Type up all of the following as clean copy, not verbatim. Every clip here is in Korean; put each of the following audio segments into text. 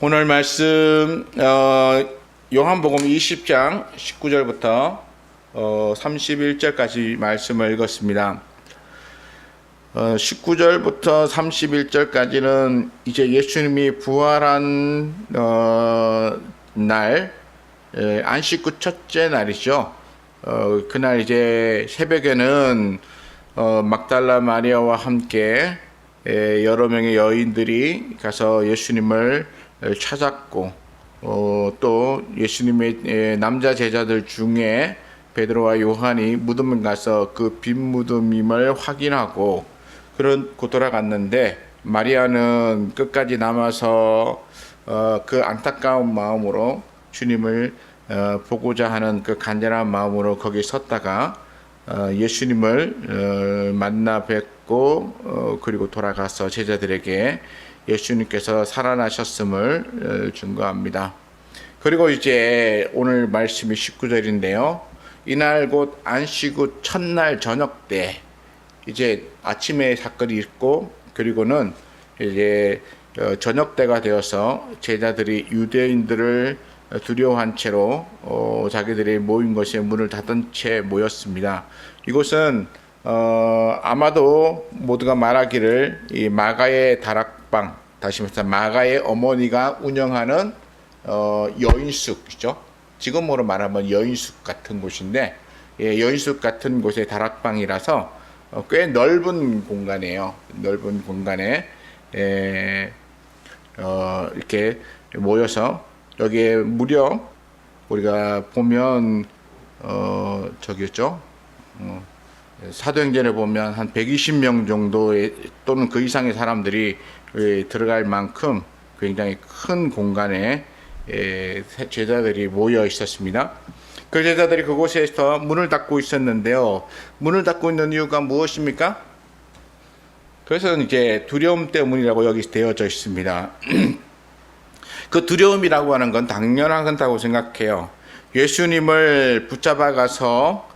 오늘 말씀 요한복음 20장 19절부터 31절까지 말씀을 읽었습니다. 19절부터 31절까지는 이제 예수님이 부활한 날, 안식 후 첫째 날이죠. 그날 이제 새벽에는 막달라 마리아와 함께 여러 명의 여인들이 가서 예수님을 찾았고, 또 예수님의 남자 제자들 중에 베드로와 요한이 무덤에 가서 그 빈 무덤임을 확인하고 그러고 돌아갔는데, 마리아는 끝까지 남아서 그 안타까운 마음으로 주님을 보고자 하는 그 간절한 마음으로 거기 섰다가 예수님을 만나 뵙고 그리고 돌아가서 제자들에게 예수님께서 살아나셨음을 증거합니다. 그리고 이제 오늘 말씀이 19절인데요. 이날 곧 안식 후 첫날 저녁 때, 이제 아침에 사건이 있고 그리고는 이제 저녁 때가 되어서 제자들이 유대인들을 두려워한 채로 자기들이 모인 곳에 문을 닫은 채 모였습니다. 이곳은 아마도 모두가 말하기를 이 마가의 다락방, 다시 말해서 마가의 어머니가 운영하는 여인숙이죠. 지금으로 말하면 여인숙 같은 곳인데, 여인숙 같은 곳의 다락방이라서 꽤 넓은 공간이에요. 넓은 공간에 이렇게 모여서, 여기에 무려 우리가 보면 저기였죠. 사도행전에 보면 한 120명 정도의 또는 그 이상의 사람들이 들어갈 만큼 굉장히 큰 공간에 제자들이 모여 있었습니다. 그 제자들이 그곳에서 문을 닫고 있었는데요. 문을 닫고 있는 이유가 무엇입니까? 그래서 이제 두려움 때문이라고 여기 되어져 있습니다. 그 두려움이라고 하는 건 당연하다고 생각해요. 예수님을 붙잡아 가서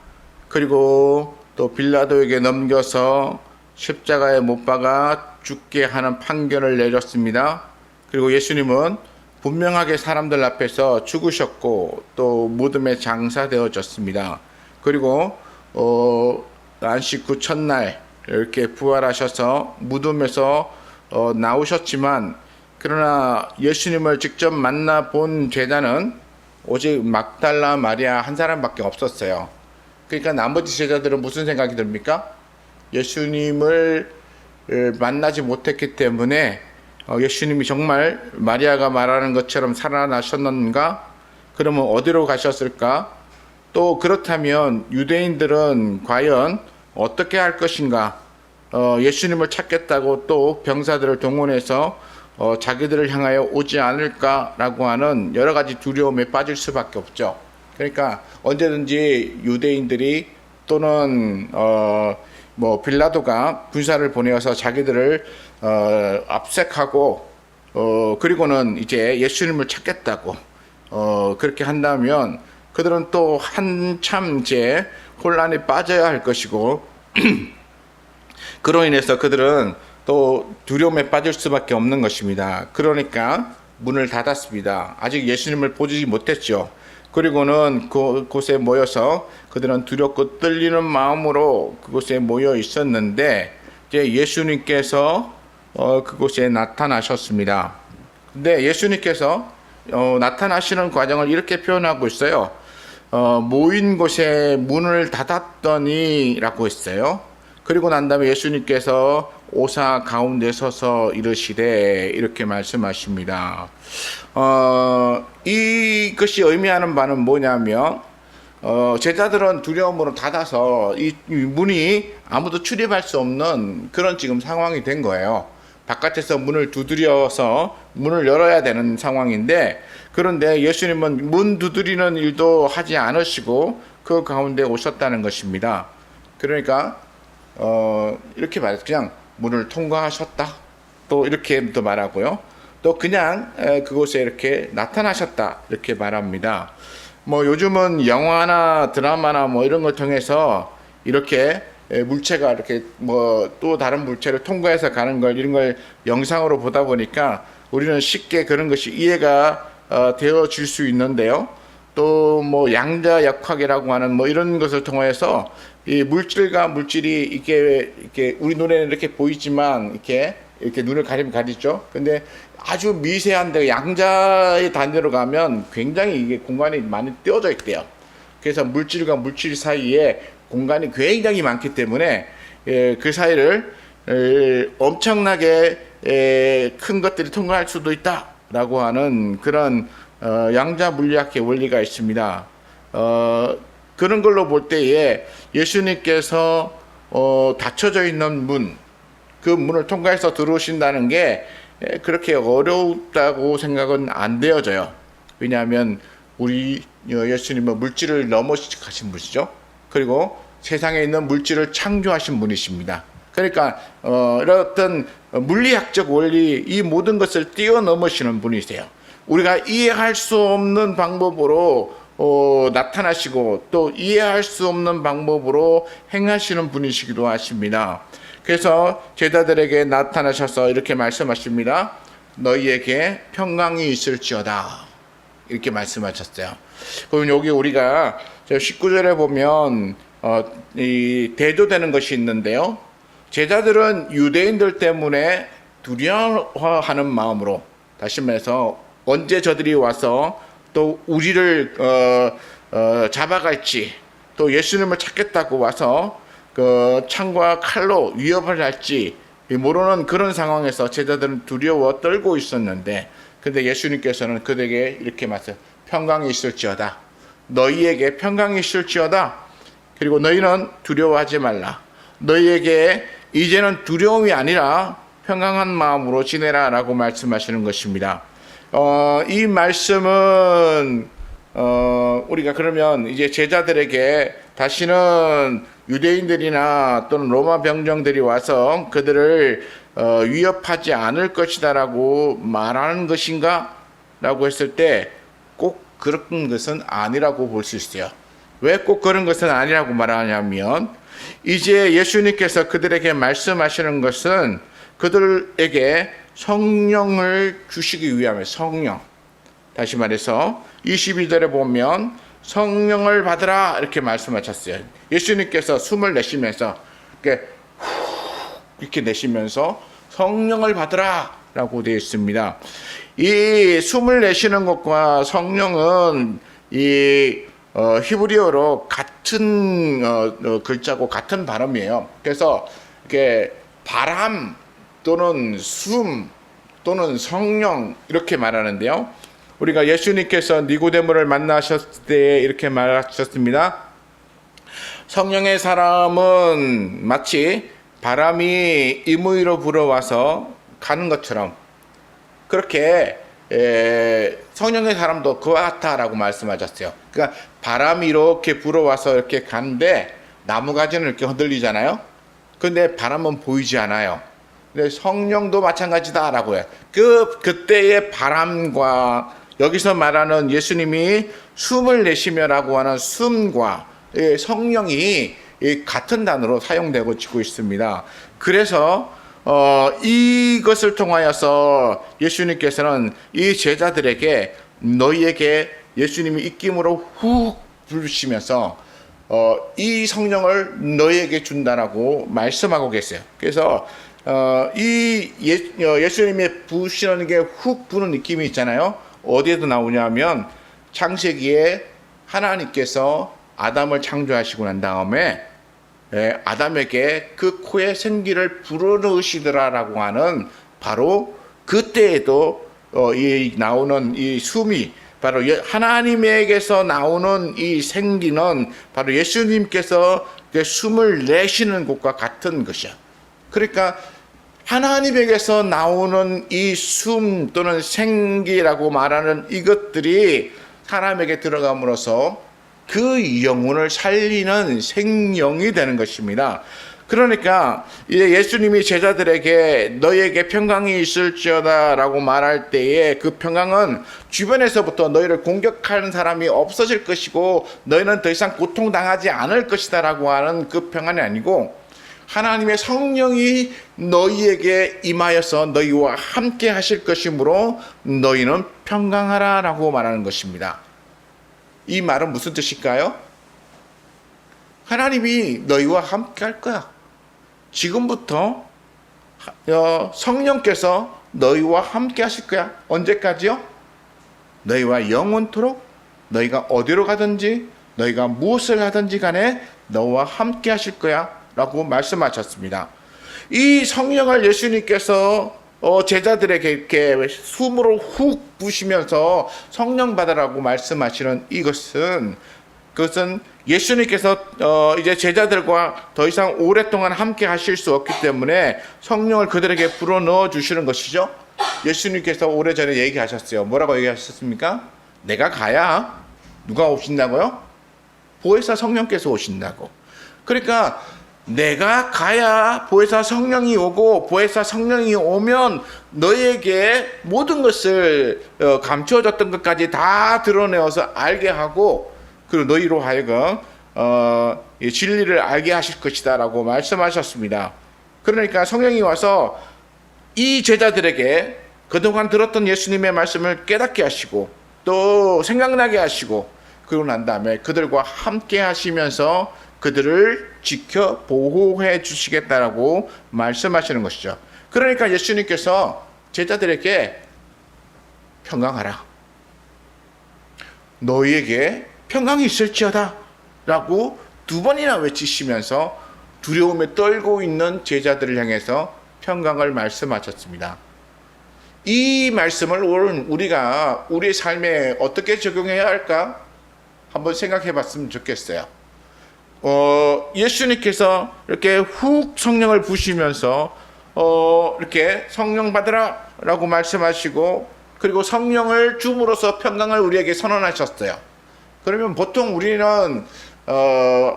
그리고 또 빌라도에게 넘겨서 십자가에 못 박아 죽게 하는 판결을 내렸습니다. 그리고 예수님은 분명하게 사람들 앞에서 죽으셨고 또 무덤에 장사되어졌습니다. 그리고 안식 후 첫날 이렇게 부활하셔서 무덤에서 나오셨지만, 그러나 예수님을 직접 만나본 제자는 오직 막달라 마리아 한 사람밖에 없었어요. 그러니까 나머지 제자들은 무슨 생각이 듭니까? 예수님을 만나지 못했기 때문에 예수님이 정말 마리아가 말하는 것처럼 살아나셨는가? 그러면 어디로 가셨을까? 또 그렇다면 유대인들은 과연 어떻게 할 것인가? 예수님을 찾겠다고 또 병사들을 동원해서 자기들을 향하여 오지 않을까라고 하는 여러 가지 두려움에 빠질 수밖에 없죠. 그러니까 언제든지 유대인들이 또는 빌라도가 군사를 보내어서 자기들을 압색하고 그리고는 이제 예수님을 찾겠다고 그렇게 한다면 그들은 또 한참 이제 혼란에 빠져야 할 것이고 그로 인해서 그들은 또 두려움에 빠질 수밖에 없는 것입니다. 그러니까 문을 닫았습니다. 아직 예수님을 보지 못했죠. 그리고는 그곳에 모여서 그들은 두렵고 떨리는 마음으로 그곳에 모여 있었는데, 이제 예수님께서 그곳에 나타나셨습니다. 근데 예수님께서 나타나시는 과정을 이렇게 표현하고 있어요. 모인 곳에 문을 닫았더니 라고 했어요. 그리고 난 다음에 예수님께서 오사 가운데 서서 이르시되 이렇게 말씀하십니다. 이것이 의미하는 바는 뭐냐면 제자들은 두려움으로 닫아서 이 문이 아무도 출입할 수 없는 그런 지금 상황이 된 거예요. 바깥에서 문을 두드려서 문을 열어야 되는 상황인데, 그런데 예수님은 문 두드리는 일도 하지 않으시고 그 가운데 오셨다는 것입니다. 그러니까 이렇게 말해서 그냥 문을 통과하셨다, 또 이렇게 또 말하고요. 또 그냥 그곳에 이렇게 나타나셨다 이렇게 말합니다. 요즘은 영화나 드라마나 이런 걸 통해서 이렇게 물체가 이렇게 또 다른 물체를 통과해서 가는 걸, 이런 걸 영상으로 보다 보니까 우리는 쉽게 그런 것이 이해가 되어질 수 있는데요. 또 뭐 양자역학이라고 하는 뭐 이런 것을 통해서 이 물질과 물질이 이렇게 우리 눈에는 이렇게 보이지만 이렇게 눈을 가리면 가리죠. 근데 아주 미세한데 양자의 단위로 가면 굉장히 이게 공간이 많이 띄어져 있대요. 그래서 물질과 물질 사이에 공간이 굉장히 많기 때문에 그 사이를 엄청나게 큰 것들이 통과할 수도 있다라고 하는 그런 양자 물리학의 원리가 있습니다. 그런 걸로 볼 때에 예수님께서 닫혀져 있는 문, 그 문을 통과해서 들어오신다는 게 그렇게 어렵다고 생각은 안 되어져요. 왜냐하면 우리 예수님은 물질을 넘어가신 분이죠. 그리고 세상에 있는 물질을 창조하신 분이십니다. 그러니까 이런 어떤 물리학적 원리, 이 모든 것을 뛰어넘으시는 분이세요. 우리가 이해할 수 없는 방법으로 나타나시고 또 이해할 수 없는 방법으로 행하시는 분이시기도 하십니다. 그래서 제자들에게 나타나셔서 이렇게 말씀하십니다. 너희에게 평강이 있을지어다. 이렇게 말씀하셨어요. 그럼 여기 우리가 19절에 보면 이 대조되는 것이 있는데요. 제자들은 유대인들 때문에 두려워하는 마음으로, 다시 말해서 언제 저들이 와서 또 우리를 잡아갈지, 또 예수님을 찾겠다고 와서 그 창과 칼로 위협을 할지 모르는 그런 상황에서 제자들은 두려워 떨고 있었는데, 근데 예수님께서는 그들에게 이렇게 말씀, 평강이 있을지어다. 너희에게 평강이 있을지어다. 그리고 너희는 두려워하지 말라. 너희에게 이제는 두려움이 아니라 평강한 마음으로 지내라 라고 말씀하시는 것입니다. 이 말씀은 우리가 그러면 이제 제자들에게 다시는 유대인들이나 또는 로마 병정들이 와서 그들을 위협하지 않을 것이다 라고 말하는 것인가? 라고 했을 때 꼭 그런 것은 아니라고 볼 수 있어요. 왜 꼭 그런 것은 아니라고 말하냐면, 이제 예수님께서 그들에게 말씀하시는 것은 그들에게 성령을 주시기 위함에, 성령, 다시 말해서 22절에 보면 성령을 받으라 이렇게 말씀하셨어요. 예수님께서 숨을 내쉬면서 이렇게 내쉬면서 성령을 받으라 라고 되어 있습니다. 이 숨을 내쉬는 것과 성령은 이 히브리어로 같은 글자고 같은 발음이에요. 그래서 이렇게 바람 또는 숨 또는 성령 이렇게 말하는데요. 우리가 예수님께서 니고데모를 만나셨을 때 이렇게 말하셨습니다. 성령의 사람은 마치 바람이 임의로 불어와서 가는 것처럼 그렇게 성령의 사람도 그와 같다라고 말씀하셨어요. 그러니까 바람이 이렇게 불어와서 이렇게 가는데 나무가지는 이렇게 흔들리잖아요. 근데 바람은 보이지 않아요. 근데 성령도 마찬가지다라고 해요. 그때의 바람과 여기서 말하는 예수님이 숨을 내쉬며라고 하는 숨과 성령이 같은 단어로 사용되고 있습니다. 그래서 이것을 통하여서 예수님께서는 이 제자들에게 너희에게 예수님이 입김으로 훅 부르시면서 이 성령을 너희에게 준다라고 말씀하고 계세요. 그래서 예수님이 부으시는 게 훅 부는 느낌이 있잖아요. 어디에도 나오냐면 창세기에 하나님께서 아담을 창조하시고 난 다음에 아담에게 그 코에 생기를 불어넣으시더라라고 하는 바로 그때에도 이 나오는 이 숨이 바로 하나님에게서 나오는 이 생기는 바로 예수님께서 숨을 내쉬는 것과 같은 것이야. 그러니까 하나님에게서 나오는 이 숨 또는 생기라고 말하는 이것들이 사람에게 들어감으로써 그 영혼을 살리는 생명이 되는 것입니다. 그러니까 이제 예수님이 제자들에게 너희에게 평강이 있을지어다 라고 말할 때에 그 평강은 주변에서부터 너희를 공격하는 사람이 없어질 것이고 너희는 더 이상 고통당하지 않을 것이다 라고 하는 그 평안이 아니고 하나님의 성령이 너희에게 임하여서 너희와 함께 하실 것이므로 너희는 평강하라 라고 말하는 것입니다. 이 말은 무슨 뜻일까요? 하나님이 너희와 함께 할 거야. 지금부터 성령께서 너희와 함께 하실 거야. 언제까지요? 너희와 영원토록 너희가 어디로 가든지 너희가 무엇을 하든지 간에 너와 함께 하실 거야 라고 말씀하셨습니다. 이 성령을 예수님께서 제자들에게 이렇게 숨으로 훅 부시면서 성령 받으라고 말씀하시는 그것은 예수님께서 이제 제자들과 더 이상 오랫동안 함께 하실 수 없기 때문에 성령을 그들에게 불어 넣어 주시는 것이죠. 예수님께서 오래전에 얘기하셨어요. 뭐라고 얘기하셨습니까? 내가 가야 누가 오신다고요? 보혜사 성령께서 오신다고. 그러니까 내가 가야 보혜사 성령이 오고 보혜사 성령이 오면 너희에게 모든 것을 감추어졌던 것까지 다 드러내어서 알게 하고 그리고 너희로 하여금 진리를 알게 하실 것이다 라고 말씀하셨습니다. 그러니까 성령이 와서 이 제자들에게 그동안 들었던 예수님의 말씀을 깨닫게 하시고 또 생각나게 하시고 그러고 난 다음에 그들과 함께 하시면서 그들을 지켜 보호해 주시겠다라고 말씀하시는 것이죠. 그러니까 예수님께서 제자들에게 평강하라. 너희에게 평강이 있을지어다 라고 두 번이나 외치시면서 두려움에 떨고 있는 제자들을 향해서 평강을 말씀하셨습니다. 이 말씀을 오늘 우리가 우리 삶에 어떻게 적용해야 할까? 한번 생각해 봤으면 좋겠어요. 예수님께서 이렇게 훅 성령을 부시면서 이렇게 성령 받으라 라고 말씀하시고 그리고 성령을 줌으로써 평강을 우리에게 선언하셨어요. 그러면 보통 우리는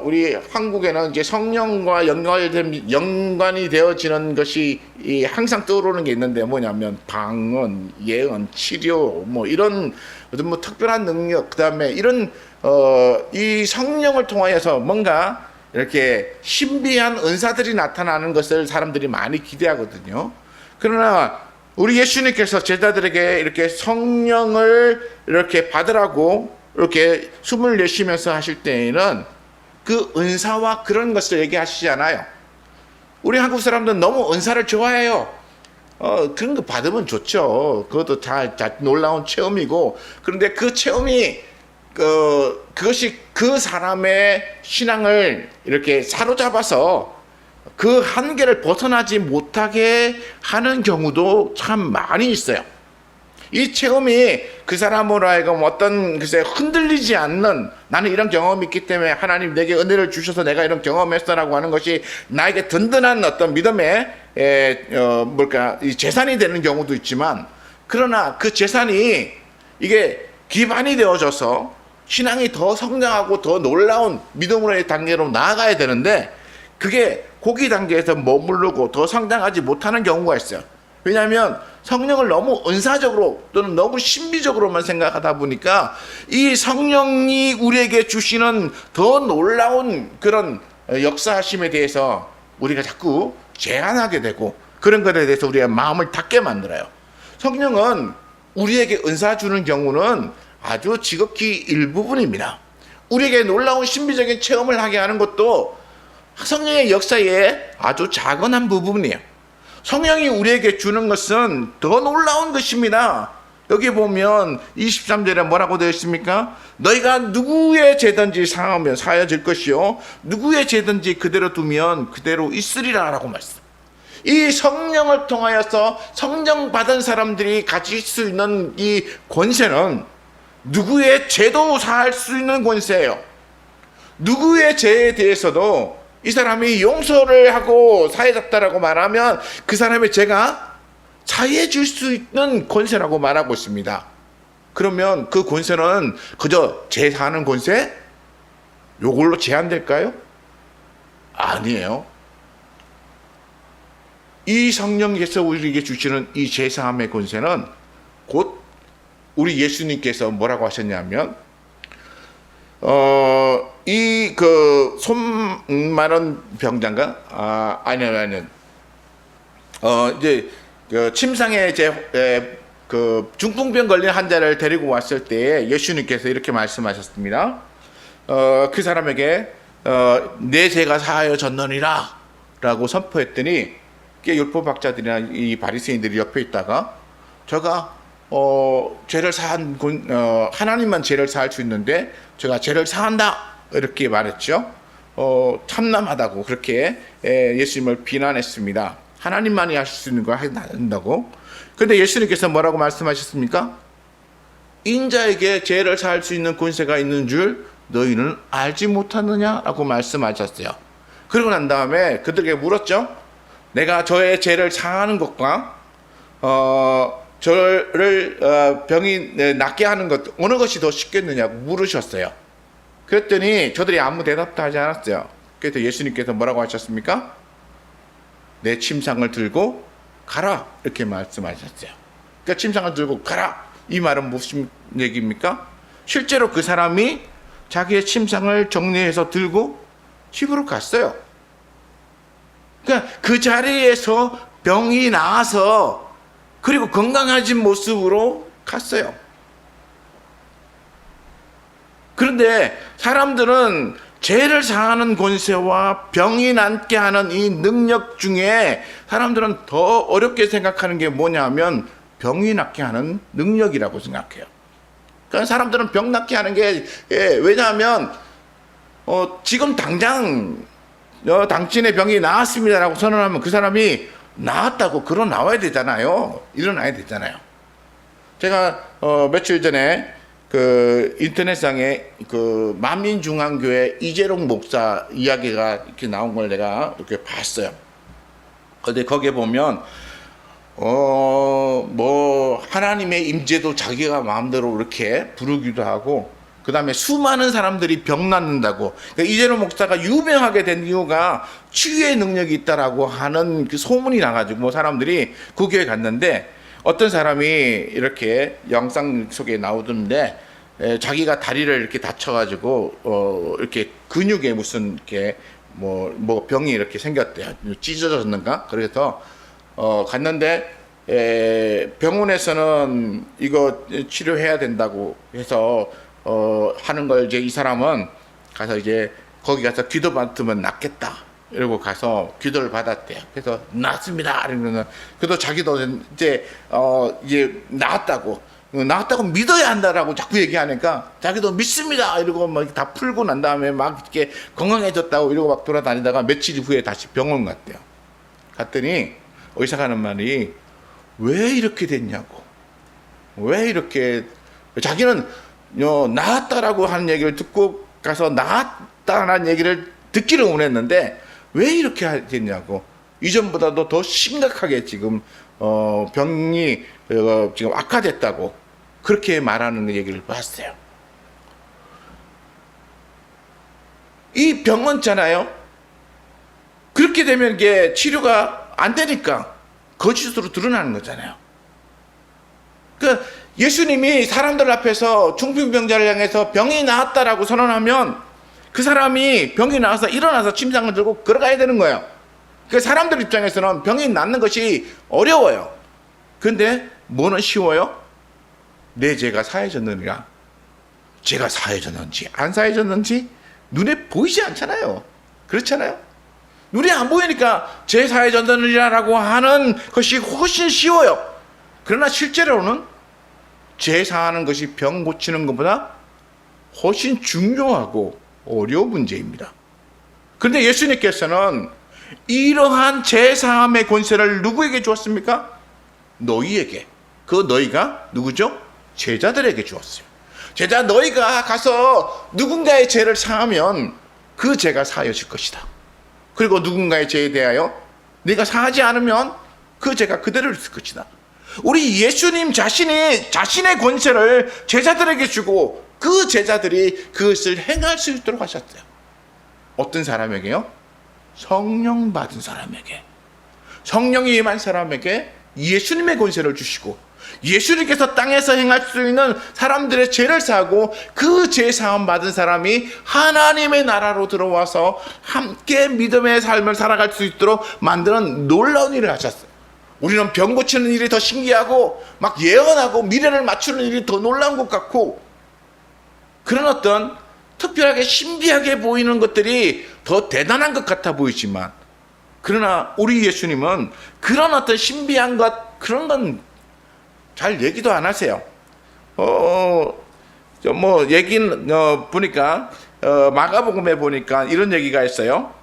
우리 한국에는 이제 성령과 연관이 되어지는 것이 항상 떠오르는 게 있는데 뭐냐면 방언, 예언, 치료 뭐 이런 뭐 특별한 능력 그다음에 이런 이 성령을 통하여서 뭔가 이렇게 신비한 은사들이 나타나는 것을 사람들이 많이 기대하거든요. 그러나 우리 예수님께서 제자들에게 이렇게 성령을 이렇게 받으라고 이렇게 숨을 내쉬면서 하실 때에는 그 은사와 그런 것을 얘기하시잖아요. 우리 한국 사람들은 너무 은사를 좋아해요. 그런 거 받으면 좋죠. 그것도 다 놀라운 체험이고 그런데 그 체험이 그것이 그 사람의 신앙을 이렇게 사로잡아서 그 한계를 벗어나지 못하게 하는 경우도 참 많이 있어요. 이 체험이 그 사람으로 하여금 어떤 글쎄 흔들리지 않는 나는 이런 경험이 있기 때문에 하나님 내게 은혜를 주셔서 내가 이런 경험했어라고 하는 것이 나에게 든든한 어떤 믿음의 이 재산이 되는 경우도 있지만 그러나 그 재산이 이게 기반이 되어져서 신앙이 더 성장하고 더 놀라운 믿음으로의 단계로 나아가야 되는데 그게 고기 단계에서 머무르고 더 성장하지 못하는 경우가 있어요. 왜냐하면 성령을 너무 은사적으로 또는 너무 신비적으로만 생각하다 보니까 이 성령이 우리에게 주시는 더 놀라운 그런 역사하심에 대해서 우리가 자꾸 제한하게 되고 그런 것에 대해서 우리의 마음을 닫게 만들어요. 성령은 우리에게 은사 주는 경우는 아주 지극히 일부분입니다. 우리에게 놀라운 신비적인 체험을 하게 하는 것도 성령의 역사의 아주 작은 한 부분이에요. 성령이 우리에게 주는 것은 더 놀라운 것입니다. 여기 보면 23절에 뭐라고 되어 있습니까? 너희가 누구의 죄든지 사하면 사여질 것이요 누구의 죄든지 그대로 두면 그대로 있으리라 라고 말씀. 이 성령을 통하여서 성령 받은 사람들이 가질 수 있는 이 권세는 누구의 죄도 사할 수 있는 권세예요. 누구의 죄에 대해서도 이 사람이 용서를 하고 사해졌다라고 말하면 그 사람의 죄가 사해질 수 있는 권세라고 말하고 있습니다. 그러면 그 권세는 그저 죄 사하는 권세? 요걸로 제한될까요? 아니에요. 이 성령께서 우리에게 주시는 이 죄 사함의 권세는 곧 우리 예수님께서 뭐라고 하셨냐면 이 그 손 마른 병자인가? 아니요. 이제 그 침상에 이제 그 중풍병 걸린 환자를 데리고 왔을 때 예수님께서 이렇게 말씀하셨습니다. 그 사람에게 내 죄가 사하여졌느니라 라고 선포했더니 율법학자들이나 이 바리새인들이 옆에 있다가 제가 죄를 사한 하나님만 죄를 사할 수 있는데 제가 죄를 사한다 이렇게 말했죠. 참남하다고 그렇게 예수님을 비난했습니다. 하나님만이 하실 수 있는 걸 한다고. 그런데 예수님께서 뭐라고 말씀하셨습니까? 인자에게 죄를 사할 수 있는 권세가 있는 줄 너희는 알지 못하느냐라고 말씀하셨어요. 그러고 난 다음에 그들에게 물었죠. 내가 저의 죄를 사하는 것과 저를 병이 낫게 하는 것 어느 것이 더 쉽겠느냐고 물으셨어요. 그랬더니 저들이 아무 대답도 하지 않았어요. 그래서 예수님께서 뭐라고 하셨습니까? 내 침상을 들고 가라 이렇게 말씀하셨어요. 그러니까 침상을 들고 가라 이 말은 무슨 얘기입니까? 실제로 그 사람이 자기의 침상을 정리해서 들고 집으로 갔어요. 그러니까 그 자리에서 병이 나아서 그리고 건강해진 모습으로 갔어요. 그런데 사람들은 죄를 사하는 권세와 병이 낫게 하는 이 능력 중에 사람들은 더 어렵게 생각하는 게 뭐냐면 병이 낫게 하는 능력이라고 생각해요. 그러니까 사람들은 병 낫게 하는 게 왜냐하면 지금 당장 당신의 병이 나았습니다라고 선언하면 그 사람이 나았다고 걸어 나와야 되잖아요. 일어나야 되잖아요. 제가 며칠 전에 그 인터넷상에 그 만민중앙교회 이재롱 목사 이야기가 이렇게 나온 걸 내가 이렇게 봤어요. 근데 거기에 보면 뭐 하나님의 임재도 자기가 마음대로 이렇게 부르기도 하고 그 다음에 수많은 사람들이 병 낫는다고. 그러니까 이재롱 목사가 유명하게 된 이유가 치유의 능력이 있다라고 하는 그 소문이 나가지고 뭐 사람들이 그 교회 갔는데 어떤 사람이 이렇게 영상 속에 나오던데 자기가 다리를 이렇게 다쳐가지고 이렇게 근육에 무슨 이렇게 뭐 병이 이렇게 생겼대요. 찢어졌는가? 그래서 갔는데 병원에서는 이거 치료해야 된다고 해서 하는 걸 이제 이 사람은 가서 이제 거기 가서 기도 받으면 낫겠다 이러고 가서 기도를 받았대요. 그래서 낫습니다. 이러면은 그래도 자기도 이제 나았다고 믿어야 한다라고 자꾸 얘기하니까 자기도 믿습니다 이러고 막 다 풀고 난 다음에 막 이렇게 건강해졌다고 이러고 막 돌아다니다가 며칠 후에 다시 병원 갔대요. 갔더니 의사가 하는 말이 왜 이렇게 됐냐고. 왜 이렇게 자기는 나았다라고 하는 얘기를 듣고 가서 나았다라는 얘기를 듣기를 원했는데 왜 이렇게 됐냐고. 이전보다도 더 심각하게 지금 병이 지금 악화됐다고 그렇게 말하는 얘기를 봤어요. 이 병원잖아요. 그렇게 되면 이게 치료가 안 되니까 거짓으로 드러나는 거잖아요. 그러니까 예수님이 사람들 앞에서 중풍병자를 향해서 병이 나았다라고 선언하면 그 사람이 병이 나와서 일어나서 침상을 들고 걸어가야 되는 거예요. 그러니까 사람들 입장에서는 병이 낫는 것이 어려워요. 그런데 뭐는 쉬워요? 내 죄가 사해졌느니라. 죄가 사해졌는지 안 사해졌는지 눈에 보이지 않잖아요. 그렇잖아요. 눈에 안 보이니까 죄 사해졌느니라라고 하는 것이 훨씬 쉬워요. 그러나 실제로는 죄 사하는 것이 병 고치는 것보다 훨씬 중요하고 어려운 문제입니다. 그런데 예수님께서는 이러한 죄 사함의 권세를 누구에게 주었습니까? 너희에게. 그 너희가 누구죠? 제자들에게 주었어요. 제자 너희가 가서 누군가의 죄를 사하면 그 죄가 사해질 것이다. 그리고 누군가의 죄에 대하여 네가 사하지 않으면 그 죄가 그대로 있을 것이다. 우리 예수님 자신이 자신의 권세를 제자들에게 주고 그 제자들이 그것을 행할 수 있도록 하셨어요. 어떤 사람에게요? 성령 받은 사람에게. 성령이 임한 사람에게 예수님의 권세를 주시고 예수님께서 땅에서 행할 수 있는 사람들의 죄를 사하고 그 죄 사함 받은 사람이 하나님의 나라로 들어와서 함께 믿음의 삶을 살아갈 수 있도록 만드는 놀라운 일을 하셨어요. 우리는 병 고치는 일이 더 신기하고 막 예언하고 미래를 맞추는 일이 더 놀라운 것 같고, 그런 어떤 특별하게 신비하게 보이는 것들이 더 대단한 것 같아 보이지만, 그러나 우리 예수님은 그런 어떤 신비한 것, 그런 건 잘 얘기도 안 하세요. 얘기는 보니까 마가복음에 보니까 이런 얘기가 있어요.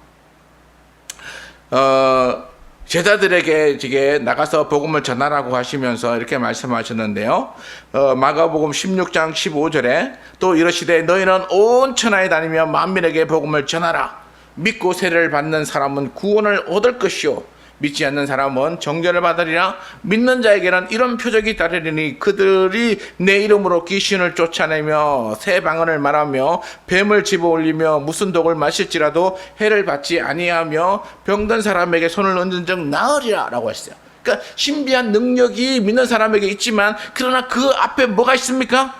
제자들에게 이제 나가서 복음을 전하라고 하시면서 이렇게 말씀하셨는데요. 마가복음 16장 15절에 또 이러시되 너희는 온 천하에 다니며 만민에게 복음을 전하라. 믿고 세례를 받는 사람은 구원을 얻을 것이요 믿지 않는 사람은 정죄를 받으리라. 믿는 자에게는 이런 표적이 따르리니 그들이 내 이름으로 귀신을 쫓아내며 새 방언을 말하며 뱀을 집어올리며 무슨 독을 마실지라도 해를 받지 아니하며 병든 사람에게 손을 얹은 적 나으리라 라고 했어요. 그러니까 신비한 능력이 믿는 사람에게 있지만, 그러나 그 앞에 뭐가 있습니까?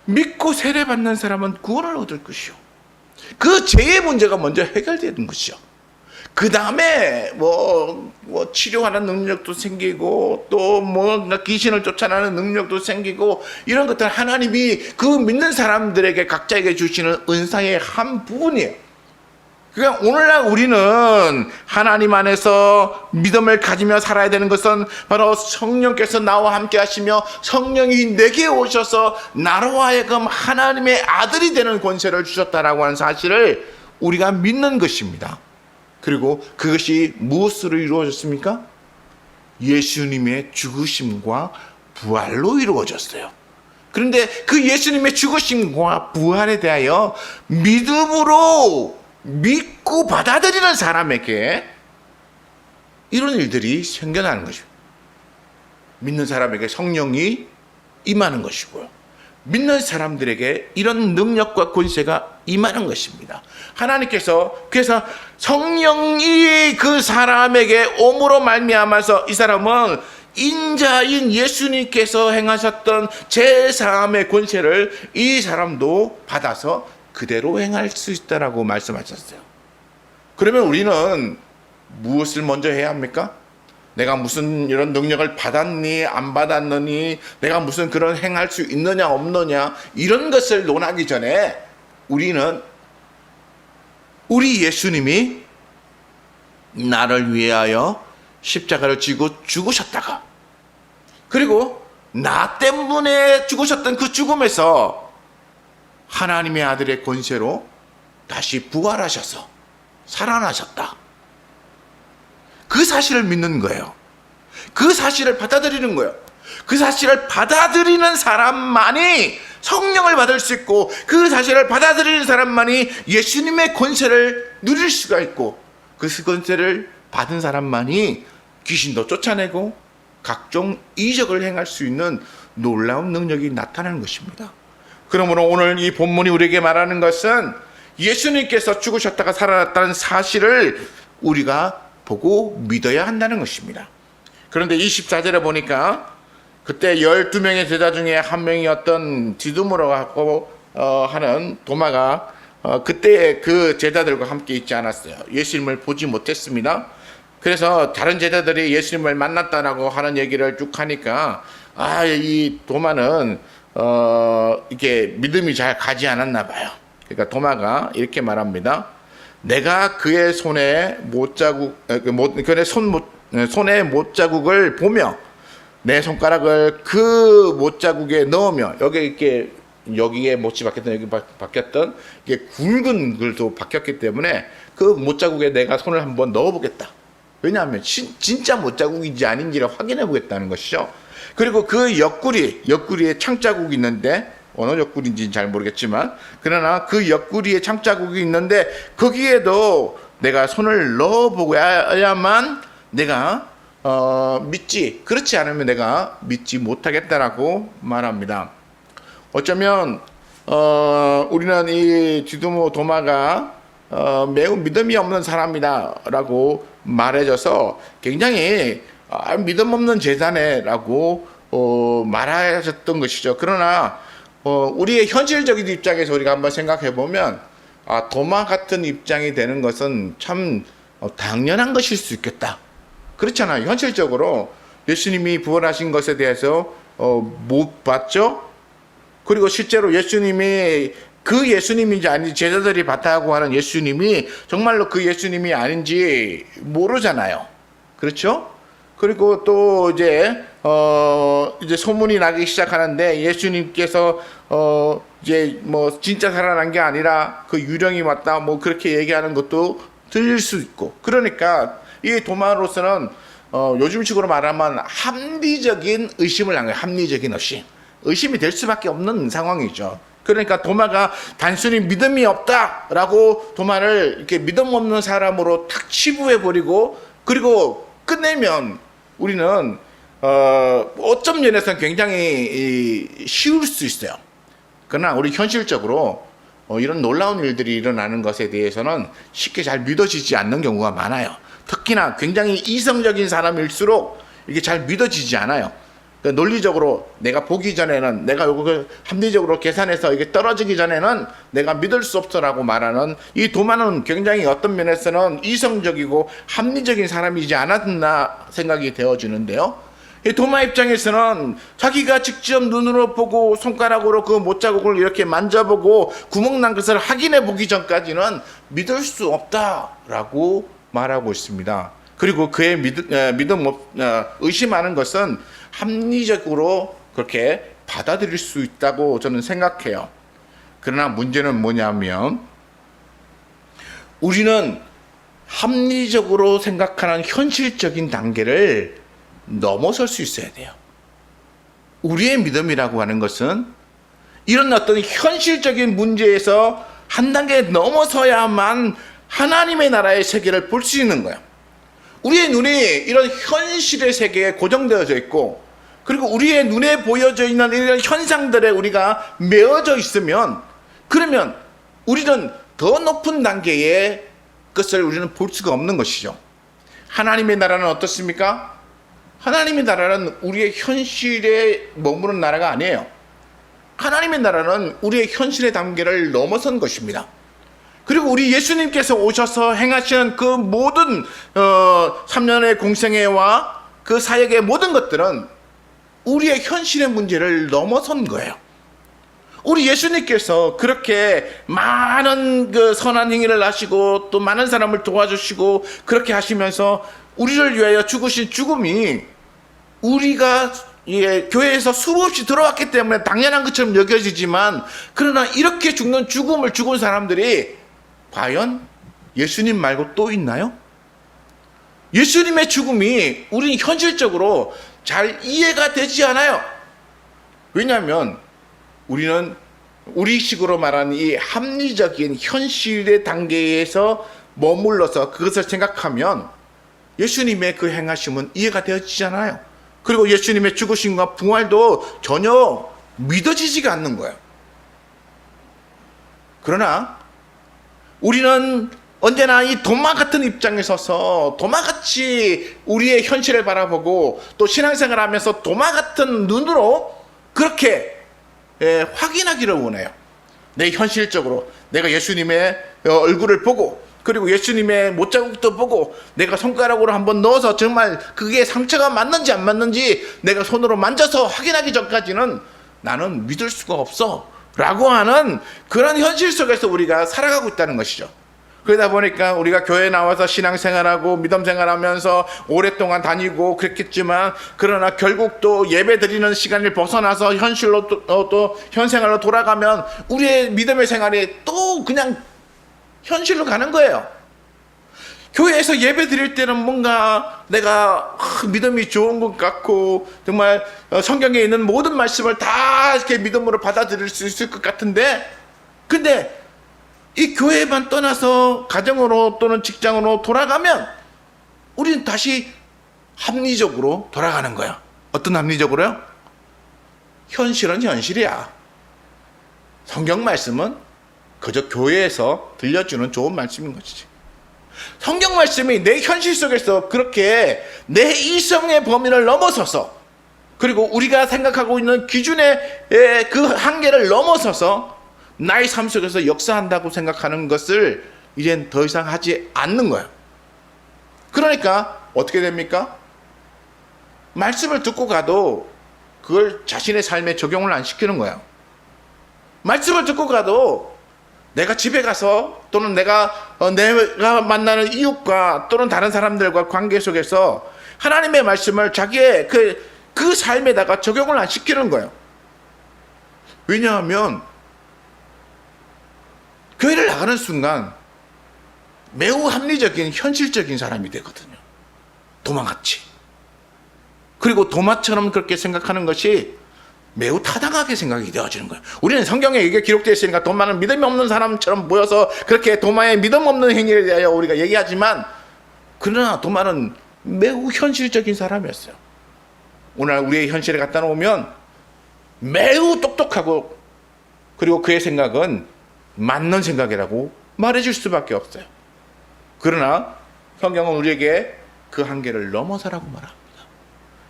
믿고 세례 받는 사람은 구원을 얻을 것이요, 그 죄의 문제가 먼저 해결되는 것이요, 그 다음에 치료하는 능력도 생기고 또 뭔가 귀신을 쫓아내는 능력도 생기고, 이런 것들 하나님이 그 믿는 사람들에게 각자에게 주시는 은사의 한 부분이에요. 그러니까 오늘날 우리는 하나님 안에서 믿음을 가지며 살아야 되는 것은 바로 성령께서 나와 함께 하시며 성령이 내게 오셔서 나로 하여금 하나님의 아들이 되는 권세를 주셨다라고 하는 사실을 우리가 믿는 것입니다. 그리고 그것이 무엇으로 이루어졌습니까? 예수님의 죽으심과 부활로 이루어졌어요. 그런데 그 예수님의 죽으심과 부활에 대하여 믿음으로 믿고 받아들이는 사람에게 이런 일들이 생겨나는 것입니다. 믿는 사람에게 성령이 임하는 것이고요, 믿는 사람들에게 이런 능력과 권세가 임하는 것입니다. 하나님께서 그래서 성령이 그 사람에게 옴으로 말미암아서 이 사람은 인자인 예수님께서 행하셨던 제사함의 권세를 이 사람도 받아서 그대로 행할 수 있다라고 말씀하셨어요. 그러면 우리는 무엇을 먼저 해야 합니까? 내가 무슨 이런 능력을 받았니 안 받았느니, 내가 무슨 그런 행할 수 있느냐 없느냐, 이런 것을 논하기 전에 우리는 우리 예수님이 나를 위하여 십자가를 지고 죽으셨다가, 그리고 나 때문에 죽으셨던 그 죽음에서 하나님의 아들의 권세로 다시 부활하셔서 살아나셨다, 그 사실을 믿는 거예요. 그 사실을 받아들이는 거예요. 그 사실을 받아들이는 사람만이 성령을 받을 수 있고, 그 사실을 받아들이는 사람만이 예수님의 권세를 누릴 수가 있고, 그 권세를 받은 사람만이 귀신도 쫓아내고 각종 이적을 행할 수 있는 놀라운 능력이 나타나는 것입니다. 그러므로 오늘 이 본문이 우리에게 말하는 것은 예수님께서 죽으셨다가 살아났다는 사실을 우리가 보고 믿어야 한다는 것입니다. 그런데 24절에 보니까 그때 12명의 제자 중에 한 명이었던 디두모라고 하는 도마가 그때 그 제자들과 함께 있지 않았어요. 예수님을 보지 못했습니다. 그래서 다른 제자들이 예수님을 만났다라고 하는 얘기를 쭉 하니까 이 도마는 이게 믿음이 잘 가지 않았나 봐요. 그러니까 도마가 이렇게 말합니다. 내가 그의 손에 손에 못자국을 보며 내 손가락을 그 못자국에 넣으며, 여기에 못이 박혔던, 여기 박혔던 이게 굵은 글도 박혔기 때문에 그 못자국에 내가 손을 한번 넣어보겠다. 왜냐하면 진짜 못자국인지 아닌지를 확인해 보겠다는 것이죠. 그리고 그 옆구리에 창자국이 있는데, 어느 옆구리인지는 잘 모르겠지만, 그러나 그 옆구리에 창자국이 있는데 거기에도 내가 손을 넣어보야만 내가 믿지, 그렇지 않으면 내가 믿지 못하겠다라고 말합니다. 어쩌면 우리는 이 디두모 도마가 매우 믿음이 없는 사람이다 라고 말해줘서 굉장히 믿음 없는 제자네라고 말하셨던 것이죠. 그러나 우리의 현실적인 입장에서 우리가 한번 생각해 보면 도마 같은 입장이 되는 것은 참 당연한 것일 수 있겠다. 그렇잖아요. 현실적으로 예수님이 부활하신 것에 대해서 못 봤죠. 그리고 실제로 예수님이 그 예수님인지 아닌지 제자들이 봤다고 하는 예수님이 정말로 그 예수님이 아닌지 모르잖아요. 그렇죠? 그리고 또 이제 소문이 나기 시작하는데 예수님께서 이제 뭐 진짜 살아난 게 아니라 그 유령이 왔다 뭐 그렇게 얘기하는 것도 들릴 수 있고, 그러니까 이 도마로서는 요즘식으로 말하면 합리적인 의심을 한 거예요. 합리적인 의심이 될 수밖에 없는 상황이죠. 그러니까 도마가 단순히 믿음이 없다라고 도마를 이렇게 믿음 없는 사람으로 탁 치부해 버리고 그리고 끝내면 우리는 어떤 면에서는 굉장히 쉬울 수 있어요. 그러나 우리 현실적으로 이런 놀라운 일들이 일어나는 것에 대해서는 쉽게 잘 믿어지지 않는 경우가 많아요. 특히나 굉장히 이성적인 사람일수록 이게 잘 믿어지지 않아요. 그러니까 논리적으로 내가 보기 전에는, 내가 이거 합리적으로 계산해서 이게 떨어지기 전에는 내가 믿을 수 없어라고 말하는 이 도마는 굉장히 어떤 면에서는 이성적이고 합리적인 사람이지 않았나 생각이 되어지는데요. 이 도마 입장에서는 자기가 직접 눈으로 보고 손가락으로 그 못자국을 이렇게 만져보고 구멍 난 것을 확인해 보기 전까지는 믿을 수 없다라고 말하고 있습니다. 그리고 그의 의심하는 것은 합리적으로 그렇게 받아들일 수 있다고 저는 생각해요. 그러나 문제는 뭐냐면 우리는 합리적으로 생각하는 현실적인 단계를 넘어설 수 있어야 돼요. 우리의 믿음이라고 하는 것은 이런 어떤 현실적인 문제에서 한 단계 넘어서야만 하나님의 나라의 세계를 볼 수 있는 거예요. 우리의 눈이 이런 현실의 세계에 고정되어져 있고, 그리고 우리의 눈에 보여져 있는 이런 현상들에 우리가 매어져 있으면, 그러면 우리는 더 높은 단계의 것을 우리는 볼 수가 없는 것이죠. 하나님의 나라는 어떻습니까? 하나님의 나라는 우리의 현실에 머무는 나라가 아니에요. 하나님의 나라는 우리의 현실의 단계를 넘어선 것입니다. 그리고 우리 예수님께서 오셔서 행하시는 그 모든 3년의 공생애와 그 사역의 모든 것들은 우리의 현실의 문제를 넘어선 거예요. 우리 예수님께서 그렇게 많은 그 선한 행위를 하시고 또 많은 사람을 도와주시고 그렇게 하시면서 우리를 위하여 죽으신 죽음이 우리가 교회에서 수없이 들어왔기 때문에 당연한 것처럼 여겨지지만, 그러나 이렇게 죽는 죽음을 죽은 사람들이 과연 예수님 말고 또 있나요? 예수님의 죽음이 우리는 현실적으로 잘 이해가 되지 않아요. 왜냐하면 우리는 우리식으로 말하는 이 합리적인 현실의 단계에서 머물러서 그것을 생각하면 예수님의 그 행하심은 이해가 되어지잖아요. 그리고 예수님의 죽으심과 부활도 전혀 믿어지지가 않는 거예요. 그러나 우리는 언제나 이 도마 같은 입장에 서서 도마같이 우리의 현실을 바라보고 또 신앙생활을 하면서 도마 같은 눈으로 그렇게 확인하기를 원해요. 내 현실적으로 내가 예수님의 얼굴을 보고, 그리고 예수님의 못자국도 보고, 내가 손가락으로 한번 넣어서 정말 그게 상처가 맞는지 안 맞는지 내가 손으로 만져서 확인하기 전까지는 나는 믿을 수가 없어 라고 하는 그런 현실 속에서 우리가 살아가고 있다는 것이죠. 그러다 보니까 우리가 교회에 나와서 신앙생활하고 믿음생활하면서 오랫동안 다니고 그랬겠지만, 그러나 결국 또 예배 드리는 시간을 벗어나서 현실로 또 현생활로 돌아가면 우리의 믿음의 생활이 또 그냥 현실로 가는 거예요. 교회에서 예배 드릴 때는 뭔가 내가 믿음이 좋은 것 같고 정말 성경에 있는 모든 말씀을 다 이렇게 믿음으로 받아들일 수 있을 것 같은데, 근데 이 교회만 떠나서 가정으로 또는 직장으로 돌아가면 우리는 다시 합리적으로 돌아가는 거야. 어떤 합리적으로요? 현실은 현실이야. 성경 말씀은 그저 교회에서 들려주는 좋은 말씀인 것이지. 성경 말씀이 내 현실 속에서 그렇게 내 이성의 범위를 넘어서서, 그리고 우리가 생각하고 있는 기준의 그 한계를 넘어서서 나의 삶 속에서 역사한다고 생각하는 것을 이젠 더 이상 하지 않는 거예요. 그러니까 어떻게 됩니까? 말씀을 듣고 가도 그걸 자신의 삶에 적용을 안 시키는 거예요. 말씀을 듣고 가도 내가 집에 가서, 또는 내가 만나는 이웃과 또는 다른 사람들과 관계 속에서 하나님의 말씀을 자기의 그 삶에다가 적용을 안 시키는 거예요. 왜냐하면 교회를 나가는 순간 매우 합리적인 현실적인 사람이 되거든요. 도마같이. 그리고 도마처럼 그렇게 생각하는 것이 매우 타당하게 생각이 되어지는 거예요. 우리는 성경에 이게 기록되어 있으니까 도마는 믿음이 없는 사람처럼 보여서 그렇게 도마의 믿음 없는 행위에 대하여 우리가 얘기하지만, 그러나 도마는 매우 현실적인 사람이었어요. 오늘 우리의 현실에 갖다 놓으면 매우 똑똑하고, 그리고 그의 생각은 맞는 생각이라고 말해줄 수밖에 없어요. 그러나 성경은 우리에게 그 한계를 넘어서라고 말합니다.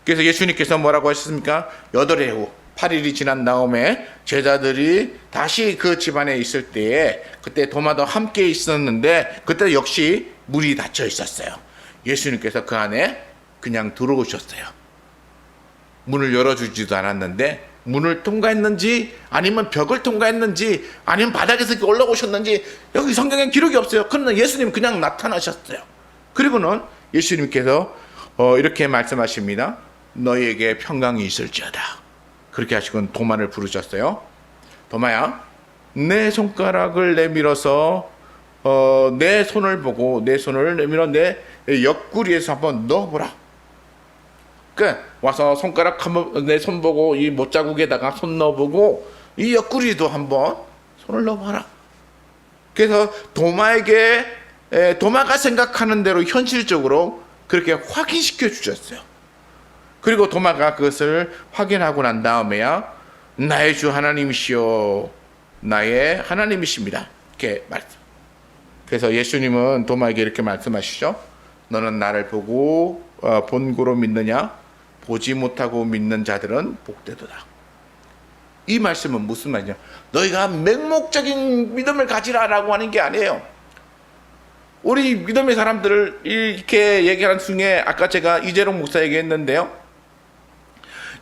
그래서 예수님께서 뭐라고 하셨습니까? 8해 후 8일이 지난 다음에 제자들이 다시 그 집안에 있을 때에, 그때 도마도 함께 있었는데 그때 역시 문이 닫혀 있었어요. 예수님께서 그 안에 그냥 들어오셨어요. 문을 열어주지도 않았는데, 문을 통과했는지 아니면 벽을 통과했는지 아니면 바닥에서 올라오셨는지 여기 성경에 기록이 없어요. 그러나 예수님 그냥 나타나셨어요. 그리고는 예수님께서 이렇게 말씀하십니다. 너희에게 평강이 있을지어다. 그렇게 하시고는 도마를 부르셨어요. 도마야, 내 손가락을 내밀어서 내 손을 보고, 내 손을 내밀어 내 옆구리에서 한번 넣어보라. 와서 손가락 한번, 내 손 보고 이 못자국에다가 손 넣어보고 이 옆구리도 한번 손을 넣어봐라. 그래서 도마가 생각하는 대로 현실적으로 그렇게 확인시켜 주셨어요. 그리고 도마가 그것을 확인하고 난 다음에야 나의 주 하나님이시여, 나의 하나님이십니다. 이렇게 말씀. 그래서 예수님은 도마에게 이렇게 말씀하시죠. 너는 나를 보고 본고로 믿느냐? 보지 못하고 믿는 자들은 복되도다. 이 말씀은 무슨 말이냐? 너희가 맹목적인 믿음을 가지라라고 하는 게 아니에요. 우리 믿음의 사람들을 이렇게 얘기하는 중에 아까 제가 이재롱 목사에게 했는데요.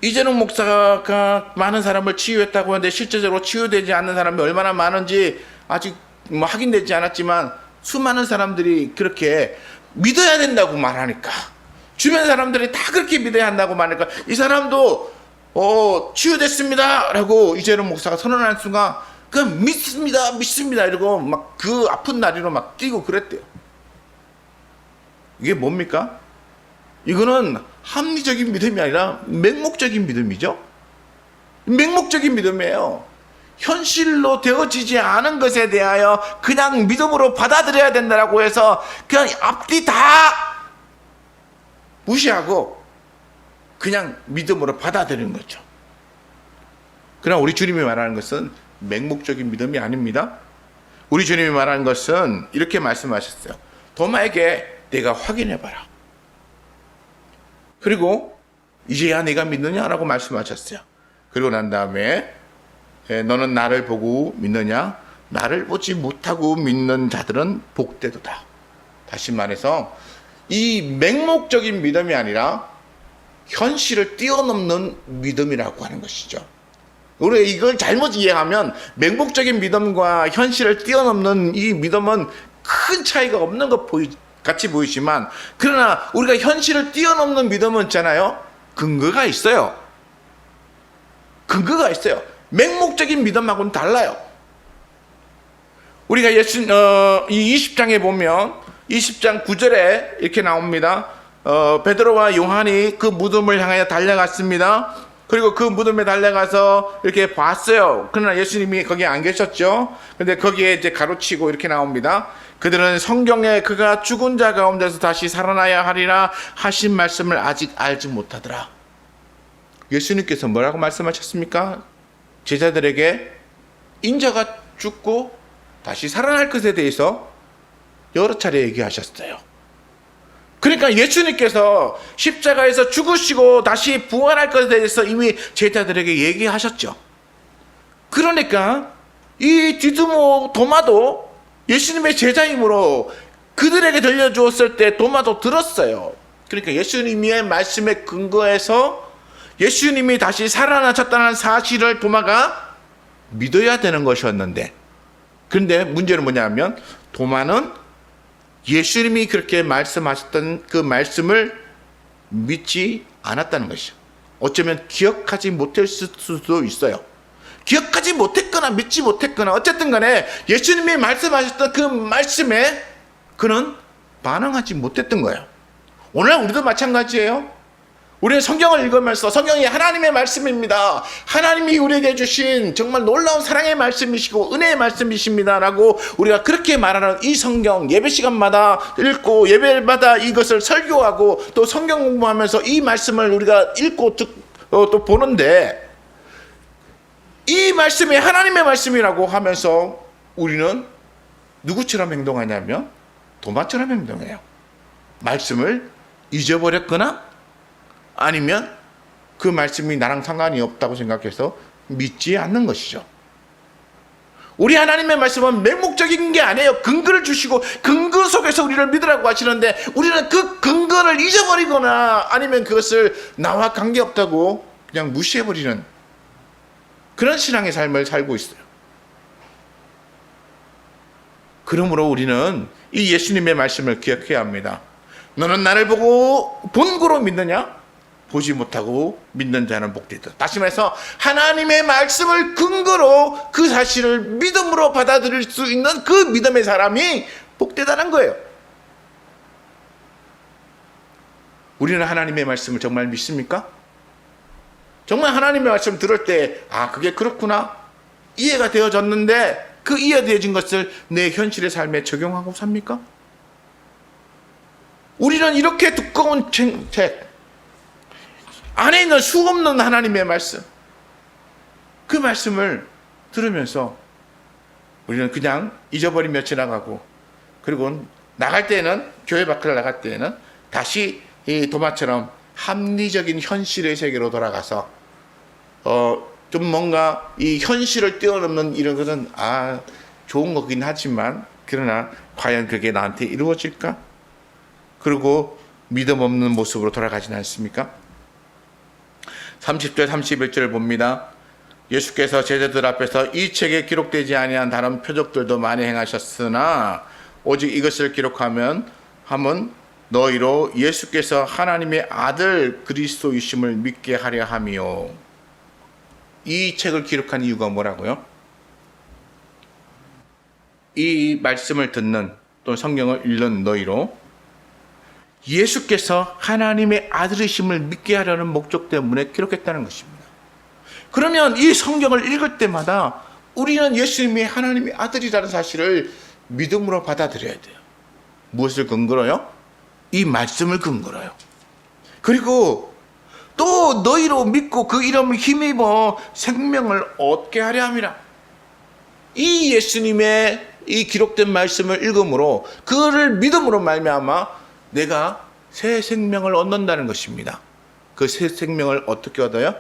이재롱 목사가 많은 사람을 치유했다고 하는데 실제적으로 치유되지 않는 사람이 얼마나 많은지 아직 확인되지 않았지만, 수많은 사람들이 그렇게 믿어야 된다고 말하니까, 주변 사람들이 다 그렇게 믿어야 한다고 말하니까 이 사람도 치유됐습니다 라고 이재롱 목사가 선언한 순간 그냥 믿습니다 이러고 막 그 아픈 다리로 막 뛰고 그랬대요. 이게 뭡니까? 이거는 합리적인 믿음이 아니라 맹목적인 믿음이죠. 맹목적인 믿음이에요. 현실로 되어지지 않은 것에 대하여 그냥 믿음으로 받아들여야 된다라고 해서 그냥 앞뒤 다 무시하고 그냥 믿음으로 받아들이는 거죠. 그러나 우리 주님이 말하는 것은 맹목적인 믿음이 아닙니다. 우리 주님이 말하는 것은 이렇게 말씀하셨어요. 도마에게 내가 확인해봐라. 그리고 이제야 내가 믿느냐라고 말씀하셨어요. 그리고 난 다음에 너는 나를 보고 믿느냐? 나를 보지 못하고 믿는 자들은 복되도다. 다시 말해서 이 맹목적인 믿음이 아니라 현실을 뛰어넘는 믿음이라고 하는 것이죠. 우리 이걸 잘못 이해하면 맹목적인 믿음과 현실을 뛰어넘는 이 믿음은 큰 차이가 없는 것 같이 보이지만, 그러나 우리가 현실을 뛰어넘는 믿음은 있잖아요. 근거가 있어요. 근거가 있어요. 맹목적인 믿음하고는 달라요. 우리가 이 20장에 보면 20장 9절에 이렇게 나옵니다. 베드로와 요한이 그 무덤을 향하여 달려갔습니다. 그리고 그 무덤에 달려가서 이렇게 봤어요. 그러나 예수님이 거기에 안 계셨죠. 근데 거기에 이제 가로치고 이렇게 나옵니다. 그들은 성경에 그가 죽은 자 가운데서 다시 살아나야 하리라 하신 말씀을 아직 알지 못하더라. 예수님께서 뭐라고 말씀하셨습니까? 제자들에게 인자가 죽고 다시 살아날 것에 대해서 여러 차례 얘기하셨어요. 그러니까 예수님께서 십자가에서 죽으시고 다시 부활할 것에 대해서 이미 제자들에게 얘기하셨죠. 그러니까 이 디두모 도마도 예수님의 제자이므로 그들에게 들려주었을 때 도마도 들었어요. 그러니까 예수님의 말씀에 근거해서 예수님이 다시 살아나셨다는 사실을 도마가 믿어야 되는 것이었는데, 그런데 문제는 뭐냐면 도마는 예수님이 그렇게 말씀하셨던 그 말씀을 믿지 않았다는 것이죠. 어쩌면 기억하지 못했을 수도 있어요. 기억하지 못했거나 믿지 못했거나 어쨌든 간에 예수님이 말씀하셨던 그 말씀에 그는 반응하지 못했던 거예요. 오늘 우리도 마찬가지예요. 우리는 성경을 읽으면서 성경이 하나님의 말씀입니다. 하나님이 우리에게 주신 정말 놀라운 사랑의 말씀이시고 은혜의 말씀이십니다 라고 우리가 그렇게 말하는 이 성경, 예배 시간마다 읽고 예배마다 이것을 설교하고 또 성경 공부하면서 이 말씀을 우리가 읽고 또 보는데, 이 말씀이 하나님의 말씀이라고 하면서 우리는 누구처럼 행동하냐면 도마처럼 행동해요. 말씀을 잊어버렸거나 아니면 그 말씀이 나랑 상관이 없다고 생각해서 믿지 않는 것이죠. 우리 하나님의 말씀은 맹목적인 게 아니에요. 근거를 주시고 근거 속에서 우리를 믿으라고 하시는데 우리는 그 근거를 잊어버리거나 아니면 그것을 나와 관계없다고 그냥 무시해버리는 그런 신앙의 삶을 살고 있어요. 그러므로 우리는 이 예수님의 말씀을 기억해야 합니다. 너는 나를 보고 본고로 믿느냐? 보지 못하고 믿는 자는 복되다. 다시 말해서 하나님의 말씀을 근거로 그 사실을 믿음으로 받아들일 수 있는 그 믿음의 사람이 복되다는 거예요. 우리는 하나님의 말씀을 정말 믿습니까? 정말 하나님의 말씀 들을 때 그게 그렇구나 이해가 되어졌는데 그 이해되어진 것을 내 현실의 삶에 적용하고 삽니까? 우리는 이렇게 두꺼운 책 안에 있는 수없는 하나님의 말씀, 그 말씀을 들으면서 우리는 그냥 잊어버리며 지나가고, 그리고 나갈 때는, 교회 밖을 나갈 때는 다시 이 도마처럼 합리적인 현실의 세계로 돌아가서 좀 뭔가 이 현실을 뛰어넘는 이런 것은 좋은 거긴 하지만 그러나 과연 그게 나한테 이루어질까? 그리고 믿음 없는 모습으로 돌아가지는 않습니까? 30절 31절을 봅니다. 예수께서 제자들 앞에서 이 책에 기록되지 아니한 다른 표적들도 많이 행하셨으나 오직 이것을 기록하면 너희로 예수께서 하나님의 아들 그리스도이심을 믿게 하려 함이요. 이 책을 기록한 이유가 뭐라고요? 이 말씀을 듣는 또 성경을 읽는 너희로 예수께서 하나님의 아들이심을 믿게 하려는 목적 때문에 기록했다는 것입니다. 그러면 이 성경을 읽을 때마다 우리는 예수님이 하나님의 아들이라는 사실을 믿음으로 받아들여야 돼요. 무엇을 근거로요? 이 말씀을 근거로요. 그리고 또 너희로 믿고 그 이름을 힘입어 생명을 얻게 하려 함이라. 이 예수님의 이 기록된 말씀을 읽음으로 그를 믿음으로 말미암아 내가 새 생명을 얻는다는 것입니다. 그 새 생명을 어떻게 얻어요?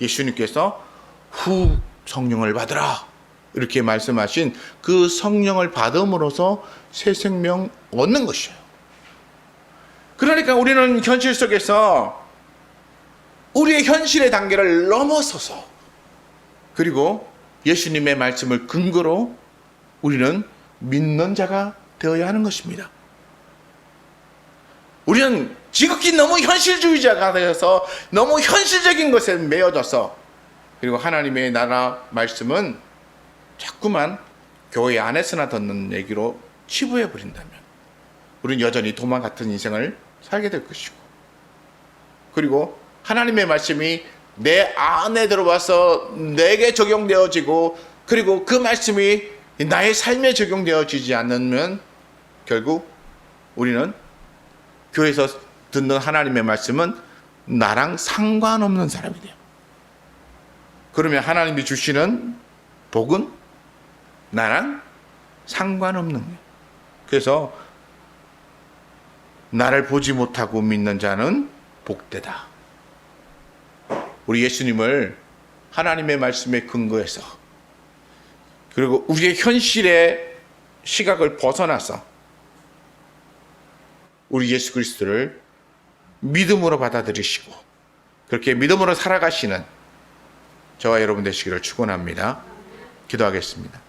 예수님께서 후 성령을 받으라 이렇게 말씀하신 그 성령을 받음으로써 새 생명 얻는 것이에요. 그러니까 우리는 현실 속에서 우리의 현실의 단계를 넘어서서 그리고 예수님의 말씀을 근거로 우리는 믿는 자가 되어야 하는 것입니다. 우리는 지극히 너무 현실주의자가 되어서 너무 현실적인 것에 매여져서 그리고 하나님의 나라 말씀은 자꾸만 교회 안에서나 듣는 얘기로 치부해 버린다면 우리는 여전히 도마 같은 인생을 살게 될 것이고, 그리고 하나님의 말씀이 내 안에 들어와서 내게 적용되어지고 그리고 그 말씀이 나의 삶에 적용되어지지 않으면 결국 우리는 교회에서 듣는 하나님의 말씀은 나랑 상관없는 사람이 돼요. 그러면 하나님이 주시는 복은 나랑 상관없는 거예요. 그래서 나를 보지 못하고 믿는 자는 복되다. 우리 예수님을 하나님의 말씀에 근거해서, 그리고 우리의 현실의 시각을 벗어나서 우리 예수 그리스도를 믿음으로 받아들이시고 그렇게 믿음으로 살아가시는 저와 여러분 되시기를 축원합니다. 기도하겠습니다.